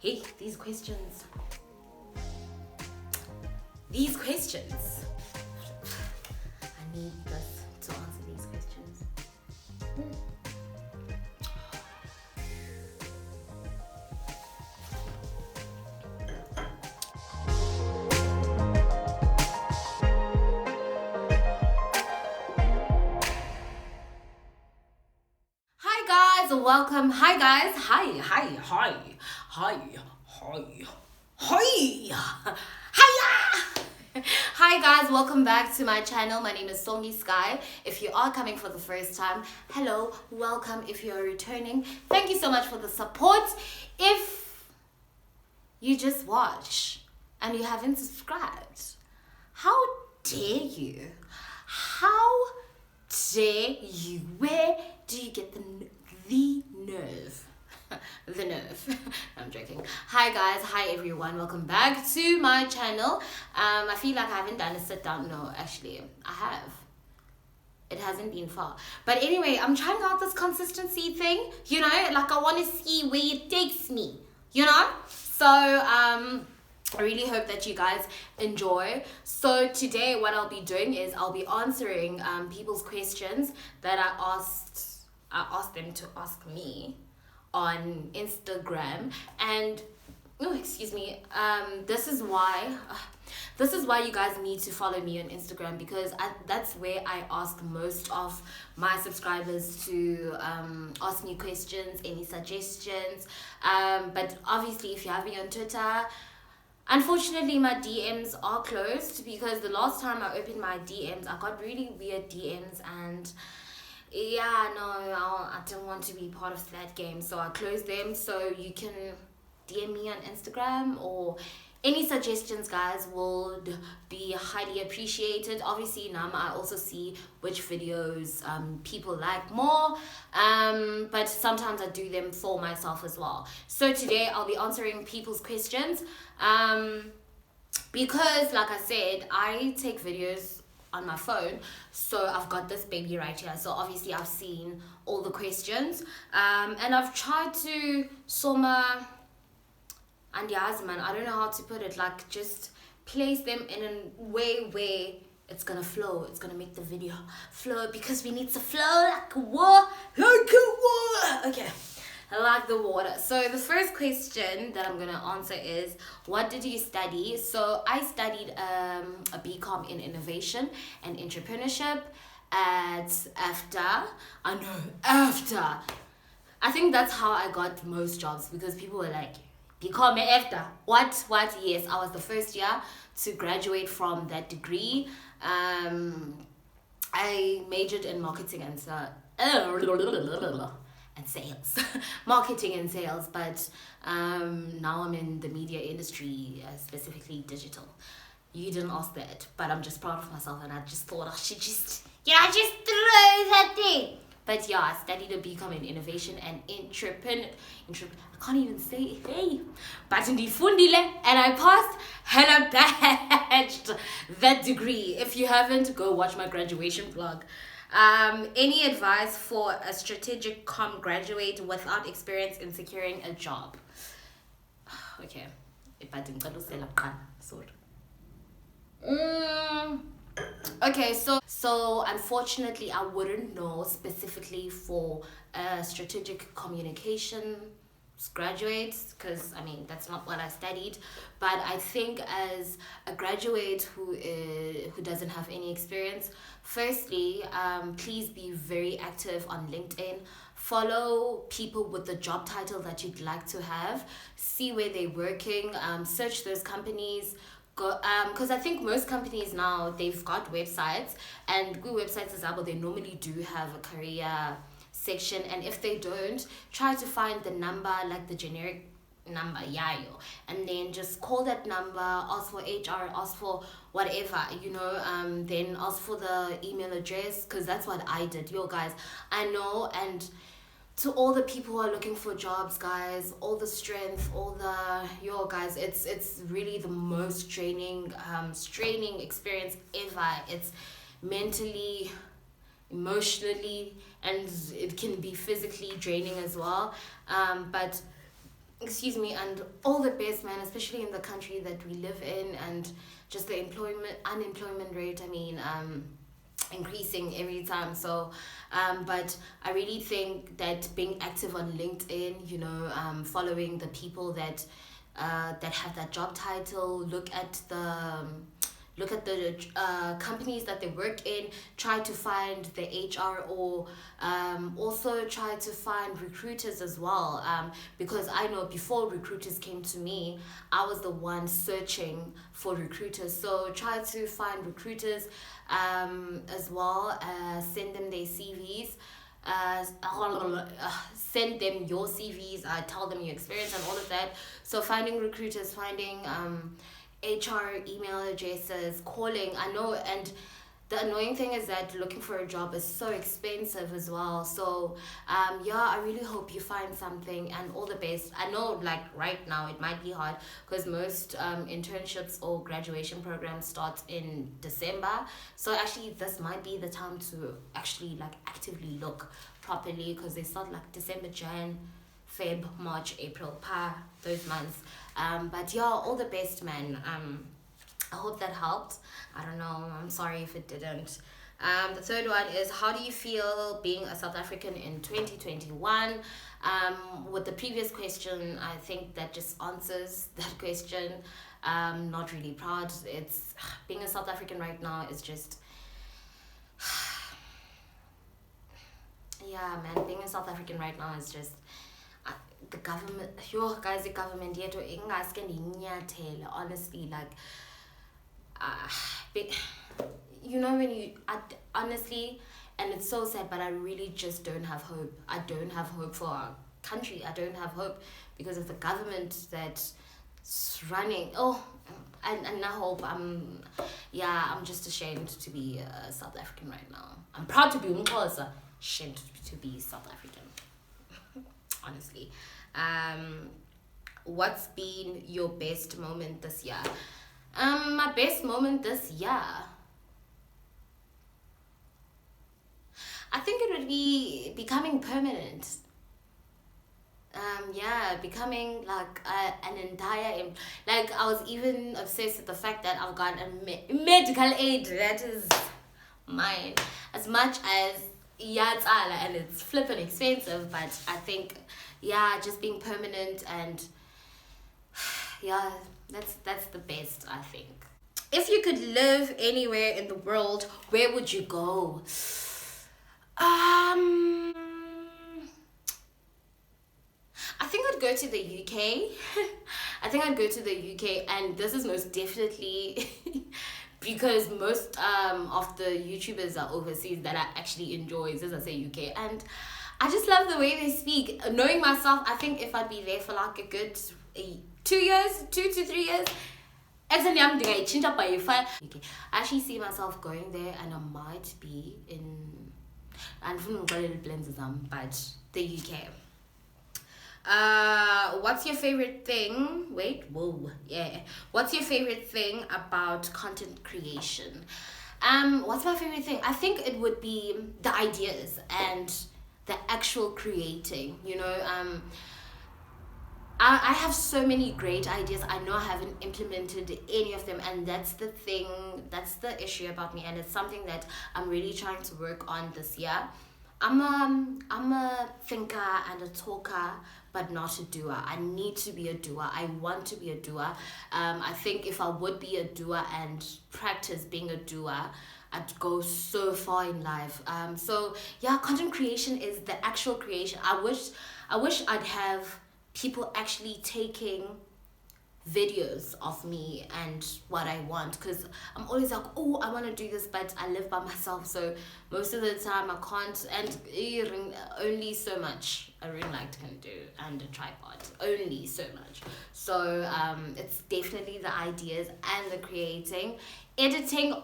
Hey, these questions. These questions. I need this to answer these questions. Hi guys, welcome. Hi guys. Hiya. Hi guys, welcome back to my channel. My name is Songi Sky. If you are coming for the first time, hello, welcome. If you are returning, thank you so much for the support. If you just watch and you haven't subscribed, how dare you? How dare you? Where do you get the nerve? The nerve. I'm joking. Hi guys, hi everyone, welcome back to my channel. I feel like I haven't done a sit down. No, actually I have. It hasn't been far, but anyway, I'm trying out this consistency thing, you know, like I want to see where it takes me, you know. So I really hope that you guys enjoy. So today what I'll be doing is I'll be answering people's questions that I asked them to ask me on Instagram. And this is why you guys need to follow me on Instagram, because that's where I ask most of my subscribers to ask me questions, any suggestions. But obviously if you have me on Twitter, unfortunately my DMs are closed, because the last time I opened my DMs I got really weird DMs, and yeah, no, I don't want to be part of that game, so I closed them. So you can DM me on Instagram, or any suggestions, guys, would be highly appreciated. Obviously now I also see which videos people like more, but sometimes I do them for myself as well. So today I'll be answering people's questions, because like I said, I take videos on my phone, so I've got this baby right here. So obviously I've seen all the questions, and I've tried to soma and man, I don't know how to put it, like just place them in a way where it's gonna flow, it's gonna make the video flow, because we need to flow like a water, okay, like the water. So the first question that I'm gonna answer is, what did you study? So I studied a BCom in innovation and entrepreneurship at AFDA. I know, AFDA. I think that's how I got most jobs, because people were like, BCom at AFDA. What? Yes, I was the first year to graduate from that degree. I majored in marketing and sales. Marketing and sales, but now I'm in the media industry, specifically digital. You didn't ask that, but I'm just proud of myself, and I just thought I should just throw that thing. But yeah, I studied a BCom in innovation and entrepreneur. I can't even say hey, but ndifundile, and I passed and I badged that degree. If you haven't, go watch my graduation vlog. Any advice for a strategic comm graduate without experience in securing a job? Okay, okay, so unfortunately I wouldn't know specifically for a strategic communication graduates, because I mean that's not what I studied. But I think as a graduate who doesn't have any experience, firstly, please be very active on LinkedIn. Follow people with the job title that you'd like to have, see where they're working, search those companies. Because I think most companies now, they've got websites, and good websites as well, they normally do have a career section. And if they don't, try to find the number, like the generic number, yayo, and then just call that number, ask for HR, ask for whatever, you know, then ask for the email address, because that's what I did. Yo guys, I know. And to all the people who are looking for jobs, guys, all the strength, guys, it's really the most straining experience ever. It's mentally, emotionally, and it can be physically draining as well. But excuse me, and all the best, man, especially in the country that we live in, and just the unemployment rate, I mean, increasing every time. So but I really think that being active on LinkedIn, following the people that that have that job title, look at the companies that they work in, try to find the HR, or also try to find recruiters as well, because I know before recruiters came to me, I was the one searching for recruiters. So try to find recruiters as well, send them their CVs, send them your CVs, tell them your experience and all of that. So finding recruiters, finding HR email addresses, calling. I know, and the annoying thing is that looking for a job is so expensive as well. So yeah, I really hope you find something, and all the best. I know, like, right now it might be hard because most internships or graduation programs start in December. So actually this might be the time to actually like actively look properly, because they start like December, Jan, Feb, March, April, those months. But yeah, all the best, man. I hope that helped. I don't know. I'm sorry if it didn't. The third one is, how do you feel being a South African in 2021? With the previous question, I think that just answers that question. Not really proud. It's being a South African right now is just yeah, man. Being a South African right now is just the government. Yo, guys, the government yet honestly, like big, when you honestly, and it's so sad, but I really just don't have hope. I don't have hope for our country. I don't have hope because of the government that's running. And I hope I'm just ashamed to be a South African right now. I'm proud to be Umxhosa, ashamed to be South African. Honestly. What's been your best moment this year? My best moment this year, I think it would be becoming permanent. Becoming like an entire like, I was even obsessed with the fact that I've got a medical aid that is mine, as much as it's all, and it's flipping expensive, but I think just being permanent, and that's the best, I think. If you could live anywhere in the world, where would you go? I think I'd go to the UK. I think I'd go to the UK, and this is most definitely because most of the YouTubers are overseas that I actually enjoy, as I say UK, and I just love the way they speak. Knowing myself, I think if I'd be there for like a good 2 to 3 years, I actually see myself going there, and I might be in, and but the UK. What's your favorite thing? What's your favorite thing about content creation? What's my favorite thing? I think it would be the ideas and the actual creating. I have so many great ideas. I know I haven't implemented any of them, and that's the thing. That's the issue about me, and it's something that I'm really trying to work on this year. I'm a thinker and a talker, but not a doer. I need to be a doer. I want to be a doer. I think if I would be a doer and practice being a doer, I'd go so far in life. So yeah, content creation is the actual creation. I wish I'd have people actually taking videos of me and what I want, because I'm always like, oh, I want to do this, but I live by myself, so most of the time I can't, and only so much a ring light can do, and a tripod, only so much. So it's definitely the ideas and the creating. Editing,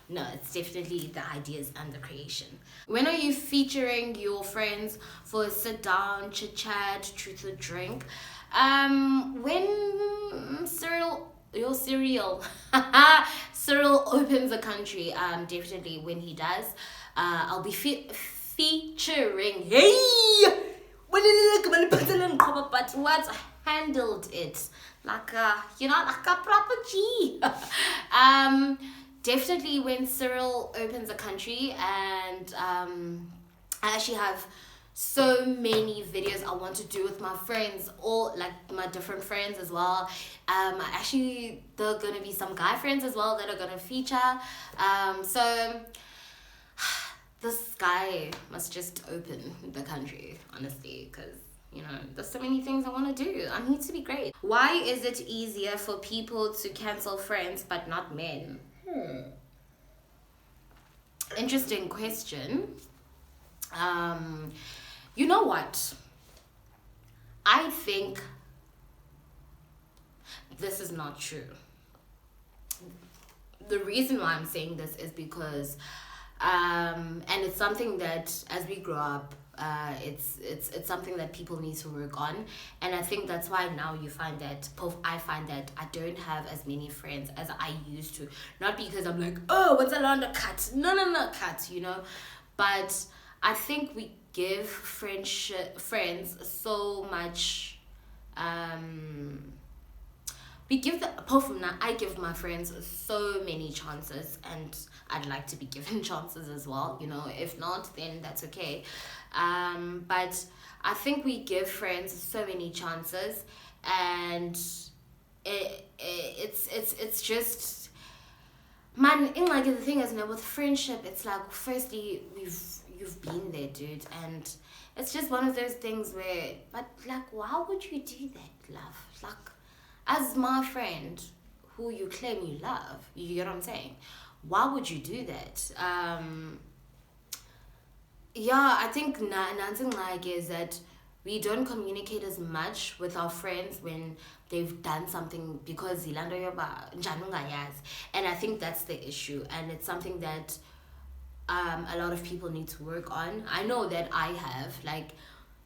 no, it's definitely the ideas and the creation. When are you featuring your friends for a sit down, chit chat, truth or drink? When Cyril opens the country, definitely when he does, I'll be featuring. Hey, but what handled it like a, like a proper G. Definitely when Cyril opens a country, and I actually have so many videos I want to do with my friends, all like my different friends as well. Actually, there are gonna be some guy friends as well that are gonna feature. So this guy must just open the country, honestly, because there's so many things I want to do. I need to be great. Why is it easier for people to cancel friends but not men? Interesting question. You know what? I think this is not true. The reason why I'm saying this is because, and it's something that as we grow up, it's something that people need to work on, and I think that's why now I find that I don't have as many friends as I used to. Not because I'm like, oh, what's a cut? No, cut, but I think we give friends so much. I give my friends so many chances, and I'd like to be given chances as well. If not, then that's okay. But I think we give friends so many chances, and it's just, man. In like the thing is, with friendship, it's like, firstly, you've been there, dude, and it's just one of those things where, but like, why would you do that, love? Like, as my friend who you claim you love, you get what I'm saying? Why would you do that? I think nothing like is that we don't communicate as much with our friends when they've done something, because and I think that's the issue, and it's something that a lot of people need to work on. I know that I have, like,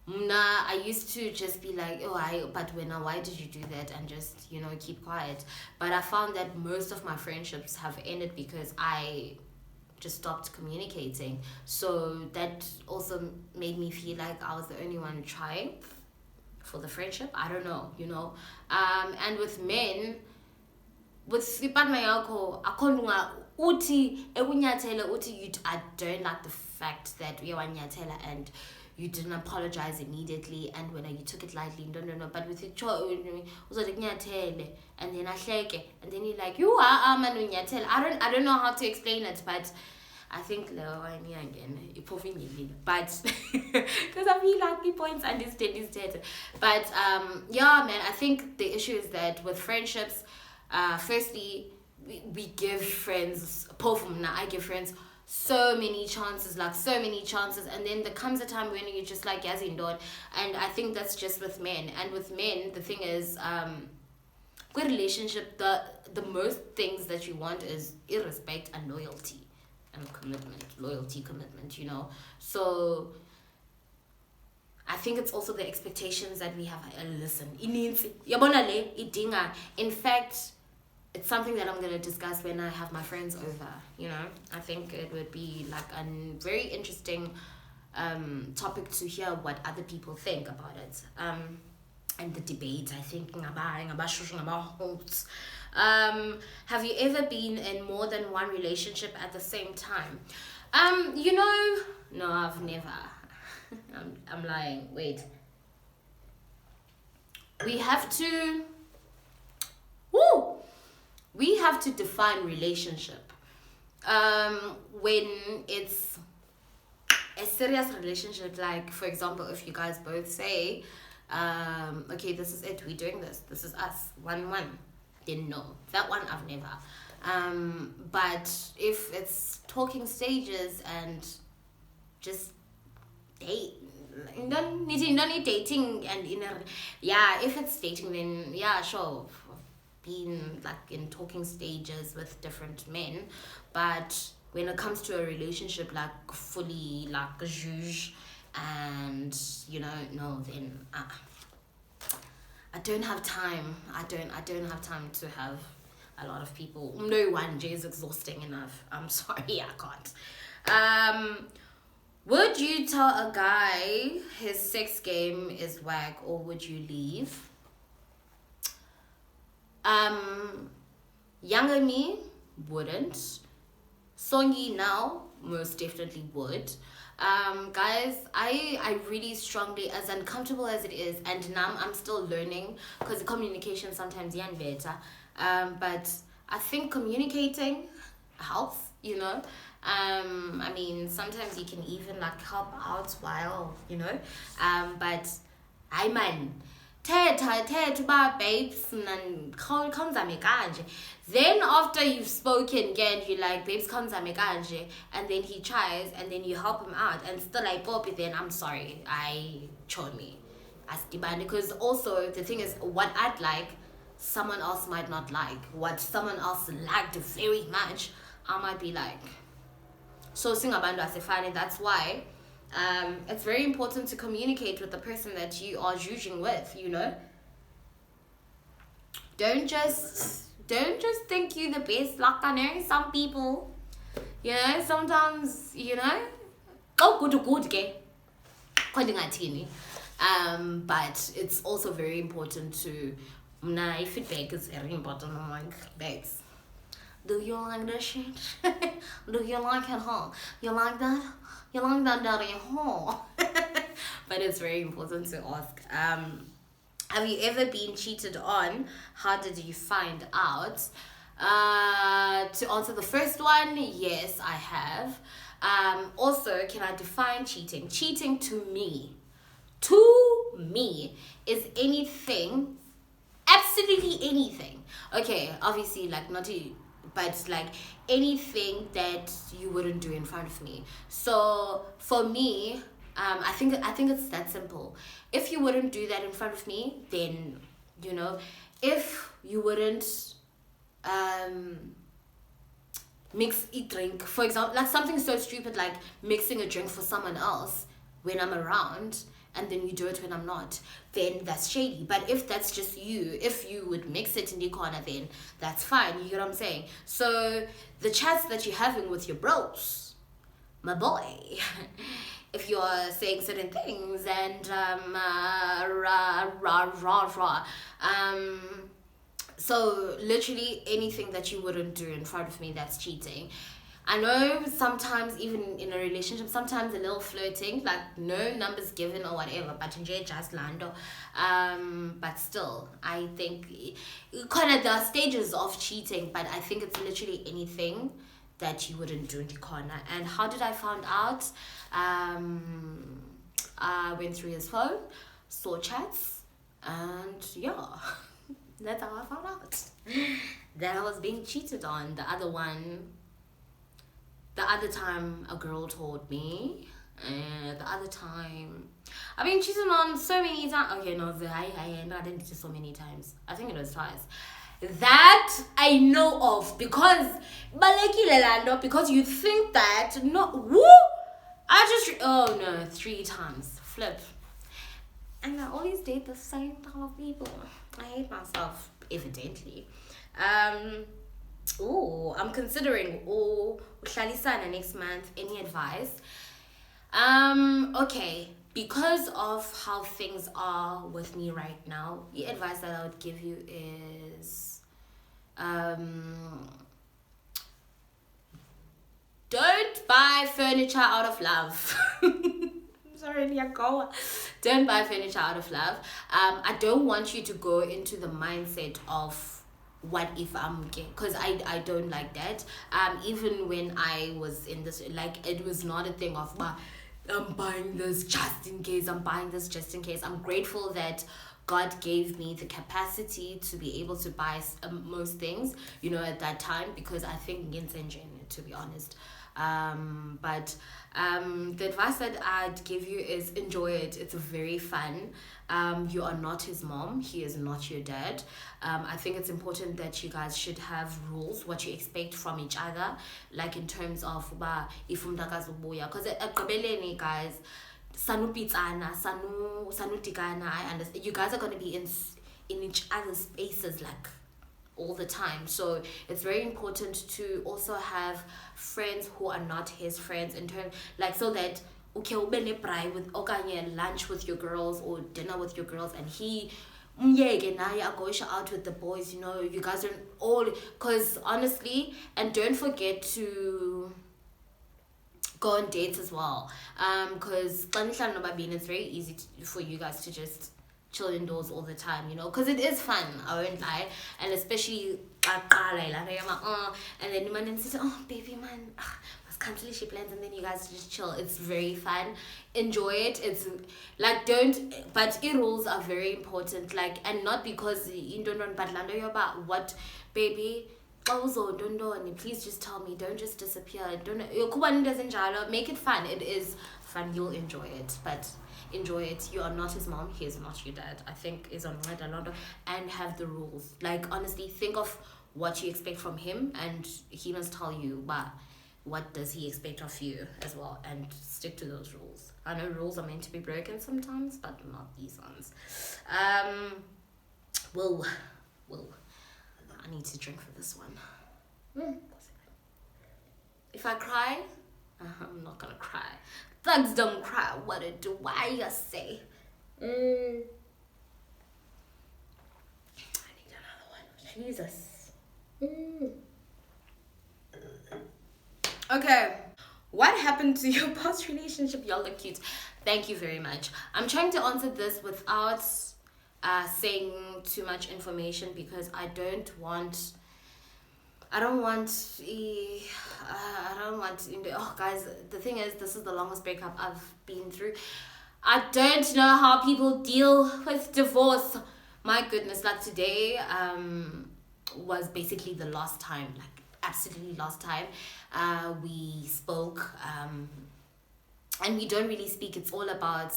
I used to just be like, why did you do that, and just keep quiet. But I found that most of my friendships have ended because I just stopped communicating. So that also made me feel like I was the only one trying for the friendship. I don't know. And with men, with partner yakho akhona uthi ekunyathela uthi I don't like the fact that uyawanyathela and you didn't apologize immediately, and when you took it lightly, no. But with it, and then ahleke, and then you're like, you are man unyathela. I don't know how to explain it, but I think again, but because I feel like the points understand. But man, I think the issue is that with friendships, firstly, we give friends, I give friends so many chances, and then there comes a time when you're just like Yazindon, and I think that's just with men. And with men, the thing is, good relationship, the most things that you want is respect and loyalty and commitment. So I think it's also the expectations that we have. Listen, in fact, it's something that I'm going to discuss when I have my friends over. I think it would be like a very interesting topic to hear what other people think about it, and the debate. I think have you ever been in more than one relationship at the same time? No, I've never. I'm lying. Wait. We have to define relationship. When it's a serious relationship, like, for example, if you guys both say, okay, this is it, we're doing this is us, 1-1, then no, that one I've never. But if it's talking stages and just date, you don't need dating, and if it's dating, then sure, been like in talking stages with different men. But when it comes to a relationship, like fully like juge, and no, then I don't have time. I don't have time to have a lot of people. No one is exhausting enough. I'm sorry, I can't. Would you tell a guy his sex game is whack, or would you leave? Um, Younger me wouldn't. Songi now most definitely would. Guys, I really strongly, as uncomfortable as it is, and now I'm still learning because communication sometimes yeah better. But I think communicating helps, you know. I mean, sometimes you can even like help out while, you know. But I man, thetha uba babes khawuzame kanje. Then after you've spoken again, you're like, babes khawuzame kanje, and then he tries, and then you help him out, and still like Poppy, then I'm sorry, I chose me as Dibani. Because also the thing is, what I'd like, someone else might not like. What someone else liked very much, I might be like. So singabantu asifani. That's why it's very important to communicate with the person that you are judging with, you know. Don't just think you the best. Like, I know some people, you know, sometimes, you know, oh good okay. But it's also very important to feedback is very important. I'm like, babes, do you like that shit? Do you like it, huh? You like that? You like that dirty, huh? But it's very important to ask. Have you ever been cheated on? How did you find out? To answer the first one, yes, I have. Also, can I define cheating? Cheating to me is anything, absolutely anything. Okay, obviously, like not to, but like anything that you wouldn't do in front of me. So for me, I think it's that simple. If you wouldn't do that in front of me, then, you know, if you wouldn't mix a drink, for example, like something so stupid like mixing a drink for someone else when I'm around, and then you do it when I'm not, then that's shady. But if that's just you, if you would mix it in the corner, then that's fine. You get what I'm saying? So the chats that you're having with your bros, my boy, if you're saying certain things and so literally anything that you wouldn't do in front of me, that's cheating. I know sometimes even in a relationship, sometimes a little flirting, like no numbers given or whatever, but enjoy just lando. But still, I think kind of the stages of cheating, but I think it's literally anything that you wouldn't do in the corner. And how did I find out? I went through his phone, saw chats, and yeah, that's how I found out that I was being cheated on. The other time a girl told me, and the other time I've been cheated on so many times. Okay, no, I didn't do so many times. I think it was twice. That I know of, because because you think that no woo oh no, 3 times flip, and I always date the same type of people. I hate myself, evidently. I'm considering uhlalisana next month. Any advice? Okay, because of how things are with me right now, the advice that I would give you is don't buy furniture out of love. Sorry, Liagoa. Don't buy furniture out of love. I don't want you to go into the mindset of what if I'm gay, because I don't like that. Even when I was in this, like, it was not a thing of I'm buying this just in case, I'm grateful that God gave me the capacity to be able to buy most things, you know, at that time, because I think to be honest. But the advice that I'd give you is enjoy it. It's very fun. You are not his mom. He is not your dad. I think it's important that you guys should have rules, what you expect from each other, like in terms of if because at guys, sanupitsana, sanutikana, I understand. You guys are gonna be in each other's spaces like all the time, so it's very important to also have friends who are not his friends, in terms like, so that okay, ube ne-braai with okanye lunch with your girls or dinner with your girls, and he umyeke naye agoisha out with the boys, you know, you guys are all, because honestly, and don't forget to go on dates as well, because it's very easy for you guys to just chill indoors all the time, you know, because it is fun, I won't lie, and especially and then man says, oh baby man, let's cancel she plans, and then you guys just chill. It's very fun, enjoy it. It's like, don't, but rules are very important, like, and not because you don't know, but about what, baby, also don't know, and please just tell me, don't just disappear, don't make it fun. It is fun, you'll enjoy it, but enjoy it. You are not his mom, he is not your dad. I think is on and have the rules. Like, honestly, think of what you expect from him, and he must tell you what does he expect of you as well, and stick to those rules. I know rules are meant to be broken sometimes, but not these ones. Well, I need to drink for this one. If I cry, I'm not gonna cry. Thugs don't cry. What it do? Why you say? I need another one. Jesus. Okay. What happened to your past relationship? Y'all look cute. Thank you very much. I'm trying to answer this without saying too much information, because I don't want, oh guys, the thing is, this is the longest breakup I've been through. I don't know how people deal with divorce. My goodness, like today was basically the last time, like absolutely last time we spoke, and we don't really speak. It's all about,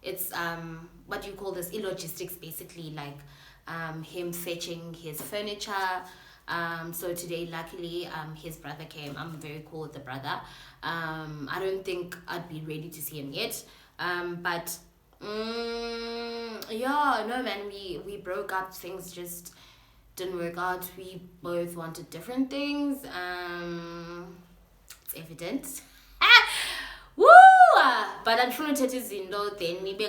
it's what do you call this, logistics, basically, like him fetching his furniture. So today, luckily, his brother came. I'm very cool with the brother. I don't think I'd be ready to see him yet. But yeah, no man, we broke up. Things just didn't work out. We both wanted different things. It's evident. Woo! But unfortunately, then maybe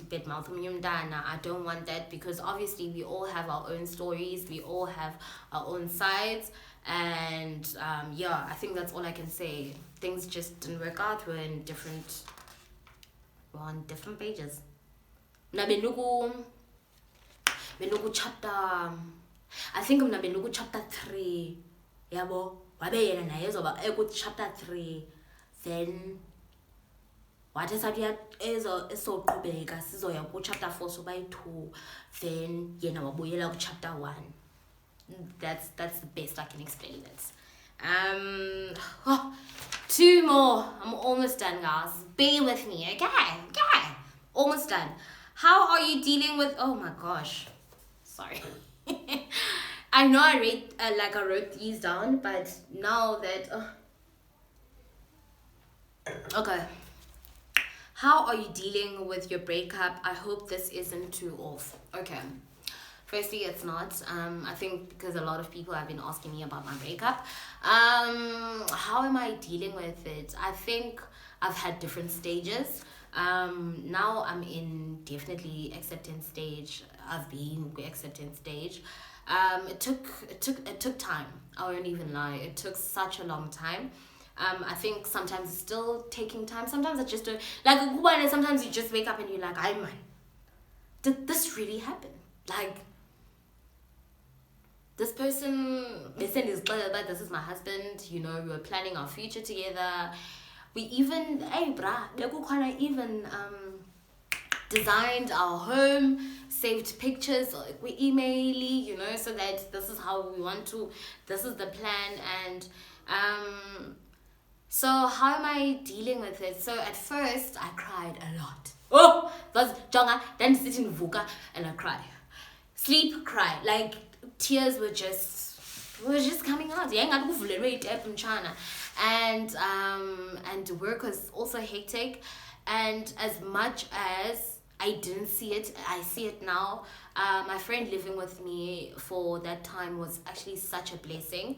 bed mouth I don't want that, because obviously we all have our own stories, we all have our own sides, and yeah, I think that's all I can say. Things just didn't work out. We're on different pages. Na benuku chapter, I think I'm benuku chapter 3. Yabo, wabe yena naye zoba chapter 3. Then what is ezoqhubeka sizoya ku chapter 4 so by 2, then yena wabuyela ku chapter 1. That's the best I can explain it. 2 more. I'm almost done, guys. Bear with me, okay? Almost done. How are you dealing with, oh my gosh, sorry. I know I wrote these down, but now that okay. How are you dealing with your breakup? I hope this isn't too off. Okay. Firstly, it's not. I think because a lot of people have been asking me about my breakup. How am I dealing with it? I think I've had different stages. Now I'm in definitely acceptance stage. I've been acceptance stage. It took time. I won't even lie. It took such a long time. I think sometimes it's still taking time. Sometimes I just don't, like, sometimes you just wake up and you're like, I man, did this really happen? Like, this person, this is my husband, you know, we were planning our future together. We even, even designed our home, saved pictures, like we email, you know, so that this is how we want to, this is the plan. And so how am I dealing with it? So at first I cried a lot. Oh, that's Jonga, then sit in Vuka and I cry. Sleep, cry. Like tears were just coming out. And work was also hectic. And as much as I didn't see it, I see it now. My friend living with me for that time was actually such a blessing,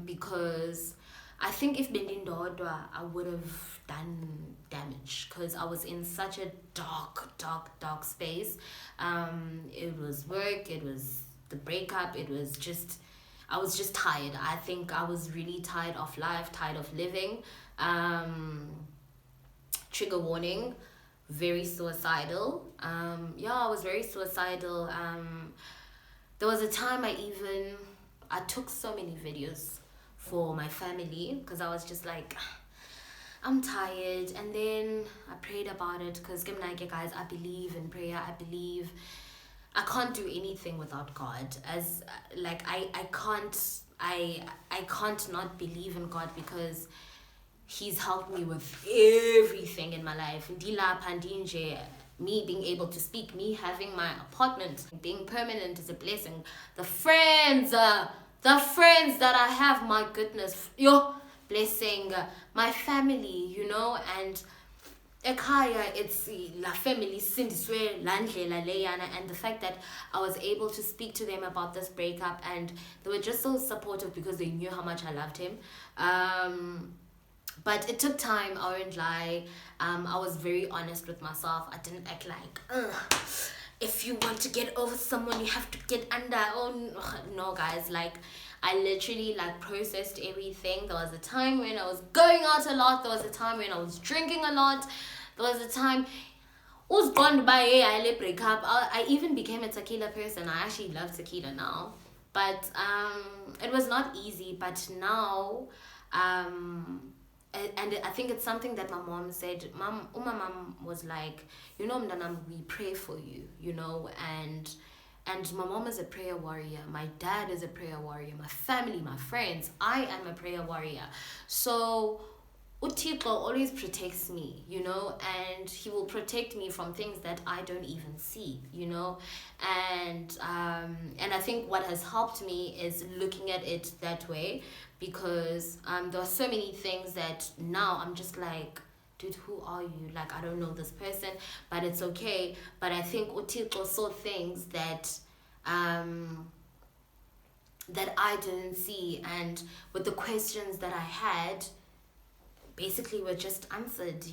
because I think if Bendindodwa, I would have done damage because I was in such a dark space. It was work, it was the breakup, it was just, I was just tired. I think I was really tired of life, tired of living. Trigger warning, very suicidal. I was very suicidal. There was a time I took so many videos for my family because I was just like, I'm tired. And then I prayed about it because, guys, I believe in prayer. I believe I can't do anything without God. As like I can't not believe in God because He's helped me with everything in my life. Me being able to speak, me having my apartment, being permanent is a blessing. The friends that I have, my goodness, yo, blessing. My family, and ekhaya, it's la family sindiswe landlela leyana, and the fact that I was able to speak to them about this breakup, and they were just so supportive because they knew how much I loved him. But it took time, I won't lie. I was very honest with myself. I didn't act like, if you want to get over someone, you have to get under. Oh, no, guys. Like, I literally, processed everything. There was a time when I was going out a lot. There was a time when I was drinking a lot. There was a time... was gone by I break up. I even became a tequila person. I actually love tequila now. But it was not easy. But now... and I think it's something that my mom said. My mom was like, Mnanam, we pray for you, and my mom is a prayer warrior. My dad is a prayer warrior. My family, my friends, I am a prayer warrior. So Utiko always protects me, and he will protect me from things that I don't even see, and I think what has helped me is looking at it that way, because there are so many things that now I'm just like, dude, who are you? Like, I don't know this person, but it's okay. But I think Utiko saw things that that I didn't see, and with the questions that I had, basically were just answered,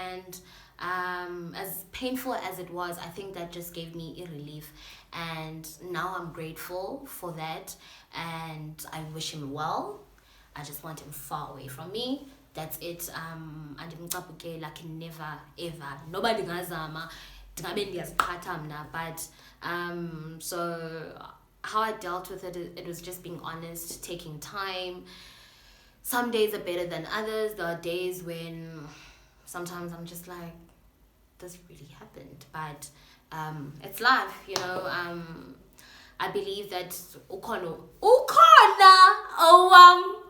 and as painful as it was, I think that just gave me a relief, and now I'm grateful for that, and I wish him well. I just want him far away from me. That's it. And like never ever nobody ngazama but so how I dealt with it was just being honest, taking time. Some days are better than others. There are days when sometimes I'm just like, this really happened, but it's life, I believe that ukona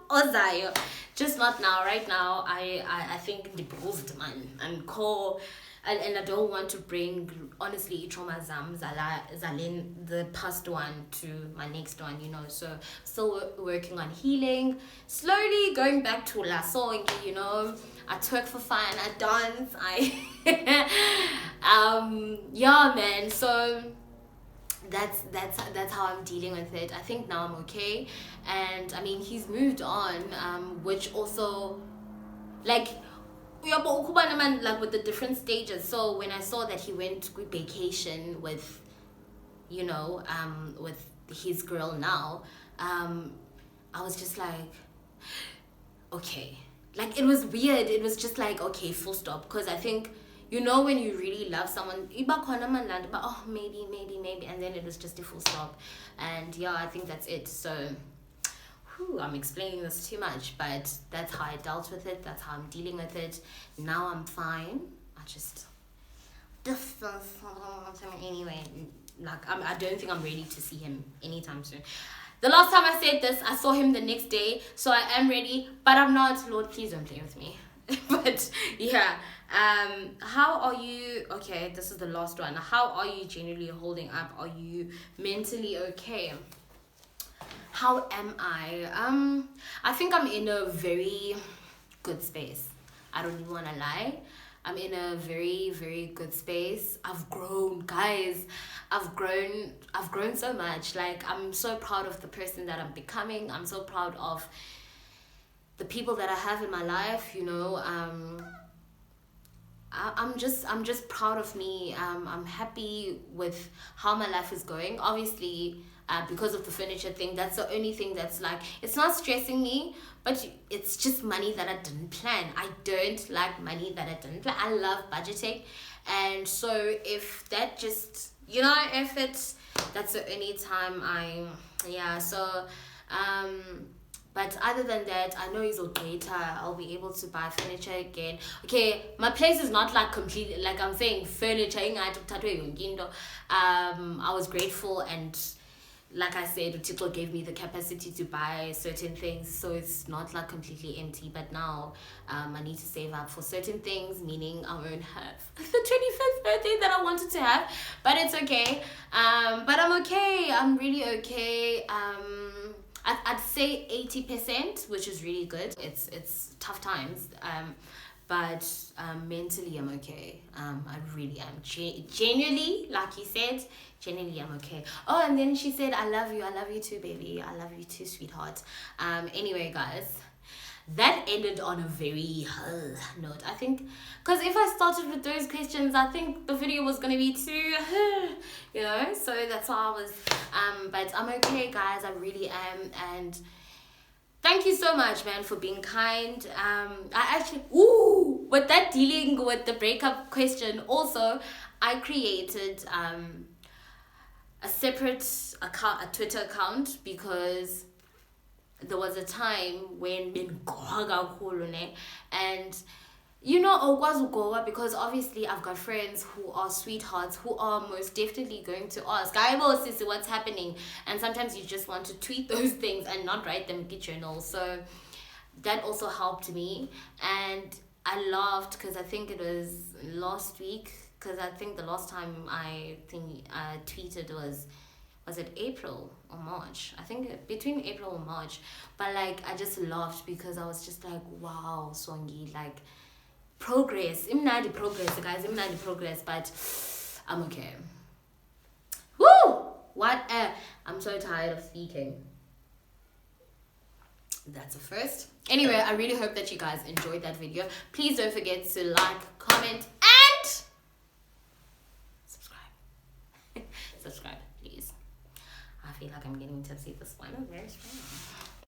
ozayo, just not now. Right now, I think the bruised man and core, and I don't want to bring, honestly, trauma zalin the past one to my next one, so still working on healing, slowly going back to la song, I twerk for fun, I dance, yeah, man. So that's how I'm dealing with it. I think now I'm okay, and I mean, he's moved on, which also, like with the different stages. So when I saw that he went to vacation with with his girl now, I was just like, okay, like it was weird. It was just like, okay, full stop, because I think when you really love someone, oh, maybe, and then it was just a full stop. And yeah, I think that's it. So I'm explaining this too much, but that's how I dealt with it. That's how I'm dealing with it. Now I'm fine. I just anyway, like I don't think I'm ready to see him anytime soon. The last time I said this, I saw him the next day, so I am ready, but I'm not. Lord, please don't play with me. But yeah, how are you? Okay, this is the last one. How are you generally holding up? Are you mentally okay? How am I? I think I'm in a very good space. I don't even want to lie. I'm in a very, very good space. I've grown, guys. I've grown so much. Like, I'm so proud of the person that I'm becoming. I'm so proud of the people that I have in my life, you know. I'm just proud of me. I'm happy with how my life is going. Obviously, because of the furniture thing, that's the only thing that's like, it's not stressing me, but it's just money that I didn't plan. I don't like money that I didn't plan. I love budgeting, and so if that just, you know, if it's, that's the only time yeah. So, but other than that, I know it's later I'll be able to buy furniture again. Okay, my place is not like completely, like I'm saying, furniture. I was grateful, and like I said, Utiko gave me the capacity to buy certain things, so it's not like completely empty. But now, I need to save up for certain things, meaning I won't have the 25th birthday that I wanted to have. But it's okay. But I'm okay. I'm really okay. I'd say 80%, which is really good. It's tough times. But mentally I'm okay. I really am. Genuinely, like you said, genuinely I'm okay. Oh, and then she said, I love you too, baby. I love you too, sweetheart. Anyway, guys, that ended on a very note, I think, because if I started with those questions, I think the video was gonna be too you know, so that's why I was but I'm okay, guys. I really am. And thank you so much, man, for being kind. I actually, with that, dealing with the breakup question, also I created a separate account, a Twitter account, because there was a time when and you know, because obviously I've got friends who are sweethearts, who are most definitely going to ask, Sissy, what's happening? And sometimes you just want to tweet those things and not write them in journal. So that also helped me. And I laughed because I think it was last week, because I think the last time I tweeted was it April or March? I think between April and March. But like, I just laughed because I was just like, wow, Swangi, like, progress. Imnadi progress, guys. Imnadi progress. But I'm okay. Woo! What? I'm so tired of speaking. That's a first. Anyway, I really hope that you guys enjoyed that video. Please don't forget to like, comment, and subscribe. Subscribe, please. I feel like I'm getting tipsy this one. I'm very strong.